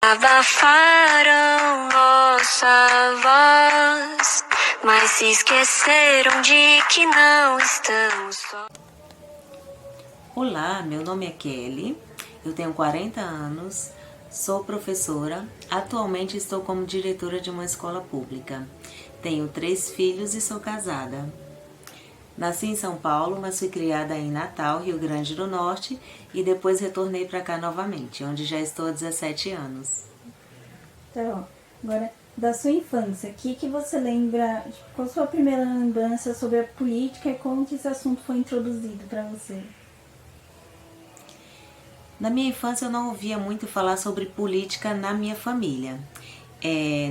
Abafaram nossa voz, mas se esqueceram de que não estamos só. Olá, meu nome é Kelly, eu tenho 40 anos, sou professora, atualmente estou como diretora de uma escola pública. Tenho 3 filhos e sou casada. Nasci em São Paulo, mas fui criada em Natal, Rio Grande do Norte, e depois retornei para cá novamente, onde já estou há 17 anos. Então, agora, da sua infância, o que você lembra, qual a sua primeira lembrança sobre a política e como que esse assunto foi introduzido para você? Na minha infância eu não ouvia muito falar sobre política na minha família.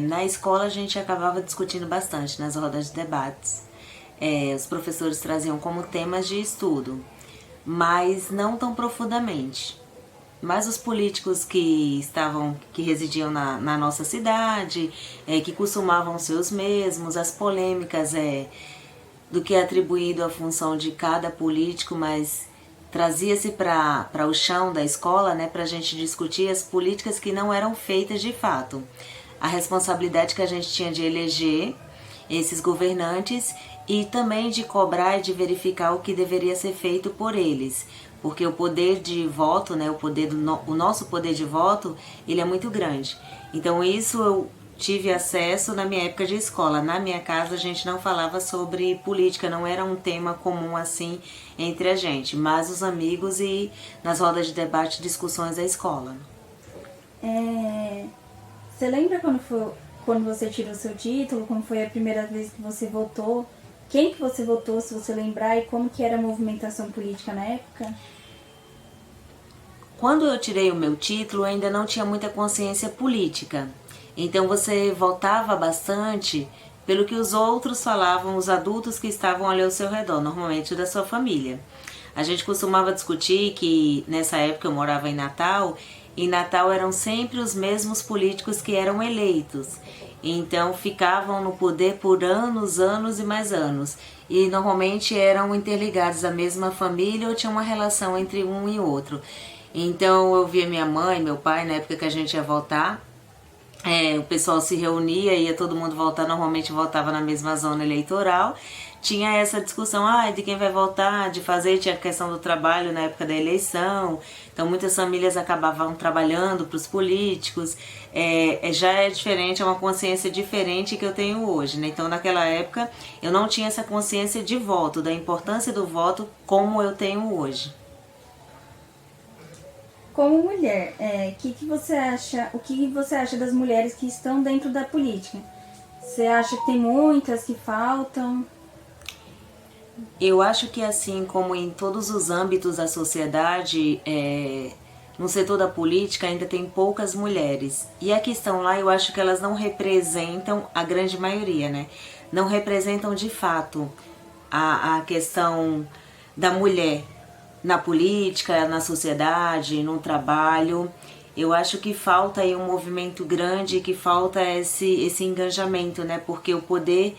Na escola a gente acabava discutindo bastante nas rodas de debates. Os professores traziam como temas de estudo, mas não tão profundamente. Mas os políticos que residiam na nossa cidade, que costumavam ser os mesmos, as polêmicas do que é atribuído à função de cada político, mas trazia-se para o chão da escola, né, para a gente discutir as políticas que não eram feitas de fato. A responsabilidade que a gente tinha de eleger esses governantes e também de cobrar e de verificar o que deveria ser feito por eles. Porque o poder de voto, né, o nosso poder de voto, ele é muito grande. Então isso eu tive acesso na minha época de escola. Na minha casa a gente não falava sobre política, não era um tema comum assim entre a gente, mas os amigos e nas rodas de debate, discussões da escola. Você lembra quando você tirou seu título, como foi a primeira vez que você votou? Quem que você votou, se você lembrar, e como que era a movimentação política na época? Quando eu tirei o meu título, eu ainda não tinha muita consciência política. Então você votava bastante pelo que os outros falavam, os adultos que estavam ali ao seu redor, normalmente da sua família. A gente costumava discutir que nessa época eu morava em Natal, e em Natal eram sempre os mesmos políticos que eram eleitos. Então ficavam no poder por anos, anos e mais anos. E normalmente eram interligados à mesma família ou tinha uma relação entre um e outro. Então eu via minha mãe, meu pai, na época que a gente ia votar, o pessoal se reunia, ia todo mundo votar, normalmente votava na mesma zona eleitoral. Tinha essa discussão, de quem vai votar, de fazer, tinha a questão do trabalho na época da eleição. Então muitas famílias acabavam trabalhando para os políticos. Já é diferente, é uma consciência diferente que eu tenho hoje, né? Então naquela época eu não tinha essa consciência de voto, da importância do voto como eu tenho hoje. Como mulher, o que você acha das mulheres que estão dentro da política? Você acha que tem muitas que faltam? Eu acho que assim como em todos os âmbitos da sociedade, no setor da política ainda tem poucas mulheres. E a questão lá, eu acho que elas não representam a grande maioria, né? Não representam de fato a questão da mulher na política, na sociedade, no trabalho. Eu acho que falta aí um movimento grande, que falta esse engajamento, né? Porque o poder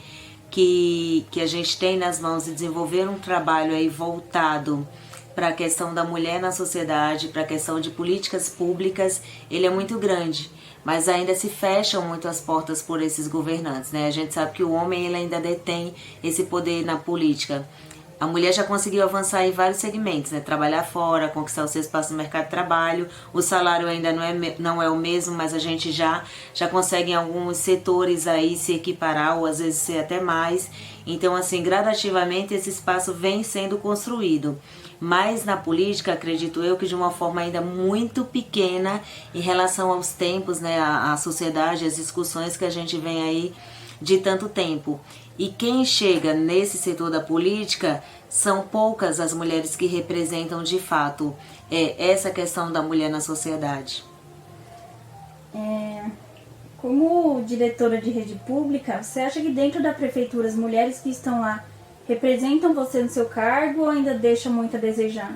que a gente tem nas mãos de desenvolver um trabalho aí voltado para a questão da mulher na sociedade, para a questão de políticas públicas, ele é muito grande. Mas ainda se fecham muito as portas por esses governantes, né? A gente sabe que o homem ele ainda detém esse poder na política. A mulher já conseguiu avançar em vários segmentos, né? Trabalhar fora, conquistar o seu espaço no mercado de trabalho. O salário ainda não é o mesmo, mas a gente já consegue em alguns setores aí se equiparar ou às vezes ser até mais. Então, assim, gradativamente esse espaço vem sendo construído. Mas na política, acredito eu, que de uma forma ainda muito pequena em relação aos tempos, né? A sociedade, as discussões que a gente vem aí de tanto tempo. E quem chega nesse setor da política são poucas as mulheres que representam de fato essa questão da mulher na sociedade. Como diretora de rede pública, você acha que dentro da prefeitura as mulheres que estão lá representam você no seu cargo ou ainda deixam muito a desejar?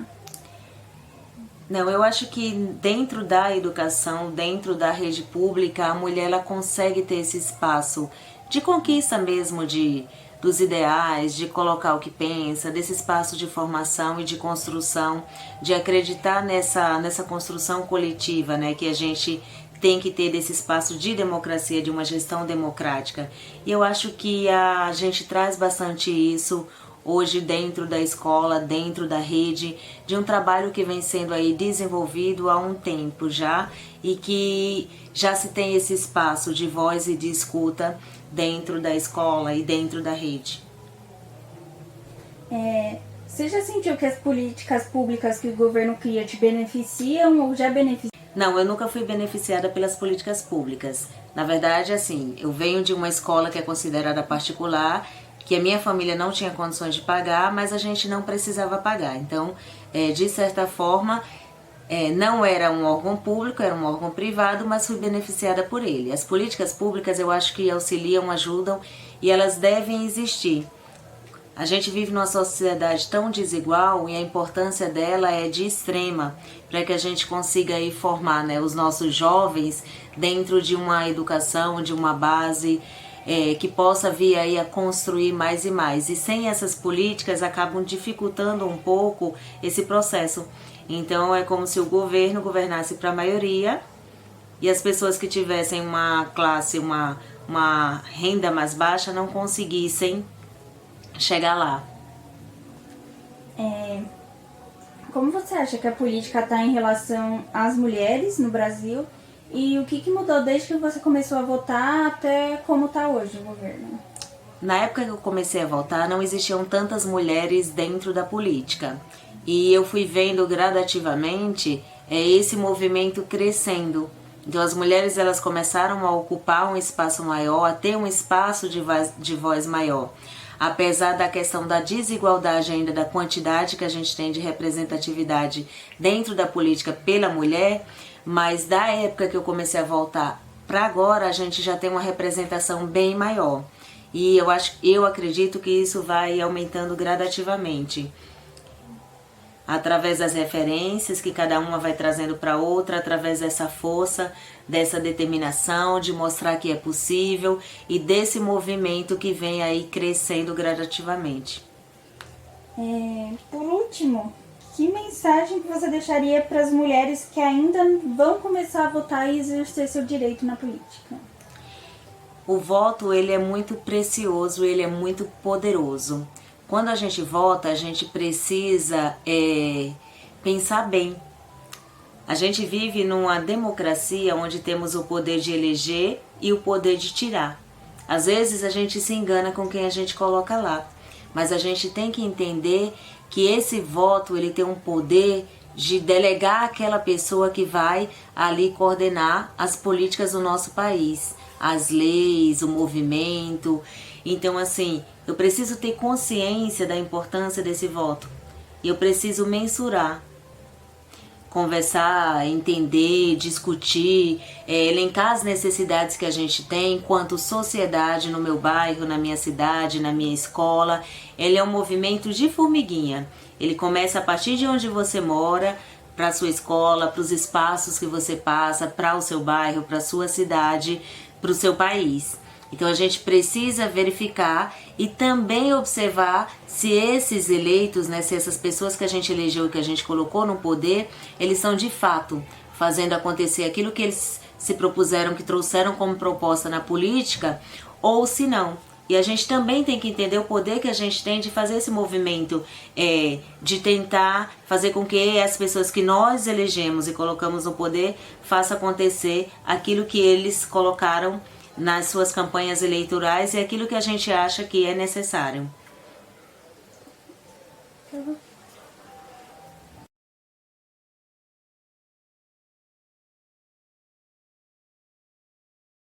Não, eu acho que dentro da educação, dentro da rede pública, a mulher ela consegue ter esse espaço de conquista mesmo dos ideais, de colocar o que pensa, desse espaço de formação e de construção, de acreditar nessa construção coletiva, né, que a gente tem que ter desse espaço de democracia, de uma gestão democrática. E eu acho que a gente traz bastante isso hoje dentro da escola, dentro da rede, de um trabalho que vem sendo aí desenvolvido há um tempo já e que já se tem esse espaço de voz e de escuta dentro da escola e dentro da rede. Você já sentiu que as políticas públicas que o governo cria te beneficiam ou já beneficiam? Não, eu nunca fui beneficiada pelas políticas públicas. Na verdade, assim, eu venho de uma escola que é considerada particular, que a minha família não tinha condições de pagar, mas a gente não precisava pagar. Então, de certa forma, não era um órgão público, era um órgão privado, mas fui beneficiada por ele. As políticas públicas eu acho que auxiliam, ajudam e elas devem existir. A gente vive numa sociedade tão desigual e a importância dela é de extrema para que a gente consiga aí formar, né, os nossos jovens dentro de uma educação, de uma base que possa vir aí a construir mais e mais. E sem essas políticas acabam dificultando um pouco esse processo. Então é como se o governo governasse para a maioria e as pessoas que tivessem uma classe, uma renda mais baixa não conseguissem chegar lá. Como você acha que a política está em relação às mulheres no Brasil e o que mudou desde que você começou a votar até como está hoje o governo? Na época que eu comecei a votar não existiam tantas mulheres dentro da política e eu fui vendo gradativamente esse movimento crescendo. Então as mulheres elas começaram a ocupar um espaço maior, a ter um espaço de voz maior. Apesar da questão da desigualdade ainda, da quantidade que a gente tem de representatividade dentro da política pela mulher, mas da época que eu comecei a votar para agora, a gente já tem uma representação bem maior. E eu acredito que isso vai aumentando gradativamente. Através das referências que cada uma vai trazendo para outra, através dessa força, dessa determinação de mostrar que é possível e desse movimento que vem aí crescendo gradativamente. Por último, que mensagem que você deixaria para as mulheres que ainda vão começar a votar e exercer seu direito na política? O voto ele é muito precioso, ele é muito poderoso. Quando a gente vota, a gente precisa pensar bem. A gente vive numa democracia onde temos o poder de eleger e o poder de tirar. Às vezes a gente se engana com quem a gente coloca lá, mas a gente tem que entender que esse voto ele tem um poder de delegar aquela pessoa que vai ali coordenar as políticas do nosso país, as leis, o movimento. Então, assim, eu preciso ter consciência da importância desse voto. E eu preciso mensurar, conversar, entender, discutir, elencar as necessidades que a gente tem enquanto sociedade no meu bairro, na minha cidade, na minha escola. Ele é um movimento de formiguinha. Ele começa a partir de onde você mora, para a sua escola, para os espaços que você passa, para o seu bairro, para a sua cidade, para o seu país. Então a gente precisa verificar e também observar se esses eleitos, né, se essas pessoas que a gente elegeu e que a gente colocou no poder, eles são de fato fazendo acontecer aquilo que eles se propuseram, que trouxeram como proposta na política, ou se não. E a gente também tem que entender o poder que a gente tem de fazer esse movimento, de tentar fazer com que as pessoas que nós elegemos e colocamos no poder façam acontecer aquilo que eles colocaram nas suas campanhas eleitorais e aquilo que a gente acha que é necessário.